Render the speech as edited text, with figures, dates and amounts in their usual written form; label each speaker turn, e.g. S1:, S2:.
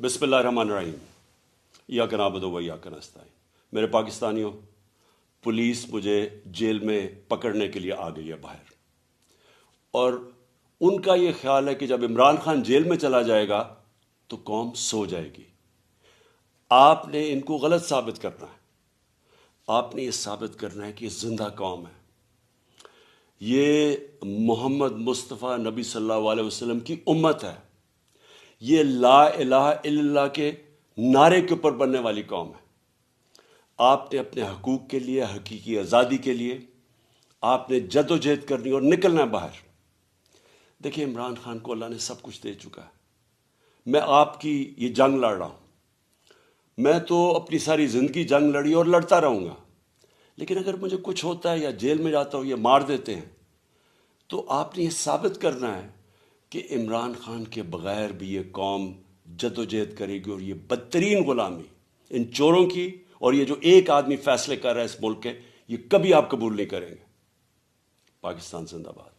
S1: بسم اللہ الرحمن الرحیم۔ ایاک نعبد و ایاک نستعین۔ میرے پاکستانیوں، پولیس مجھے جیل میں پکڑنے کے لیے آ گئی ہے باہر، اور ان کا یہ خیال ہے کہ جب عمران خان جیل میں چلا جائے گا تو قوم سو جائے گی۔ آپ نے ان کو غلط ثابت کرنا ہے۔ آپ نے یہ ثابت کرنا ہے کہ یہ زندہ قوم ہے، یہ محمد مصطفیٰ نبی صلی اللہ علیہ وسلم کی امت ہے، یہ لا الہ الا اللہ کے نعرے کے اوپر بننے والی قوم ہے۔ آپ نے اپنے حقوق کے لیے، حقیقی آزادی کے لیے آپ نے جد و جہد کرنی اور نکلنا ہے باہر۔ دیکھیں، عمران خان کو اللہ نے سب کچھ دے چکا ہے۔ میں آپ کی یہ جنگ لڑ رہا ہوں، میں تو اپنی ساری زندگی جنگ لڑی اور لڑتا رہوں گا، لیکن اگر مجھے کچھ ہوتا ہے یا جیل میں جاتا ہوں یا مار دیتے ہیں تو آپ نے یہ ثابت کرنا ہے کہ عمران خان کے بغیر بھی یہ قوم جد و جہد کرے گی، اور یہ بدترین غلامی ان چوروں کی، اور یہ جو ایک آدمی فیصلے کر رہا ہے اس ملک کے، یہ کبھی آپ قبول نہیں کریں گے۔ پاکستان زندہ باد۔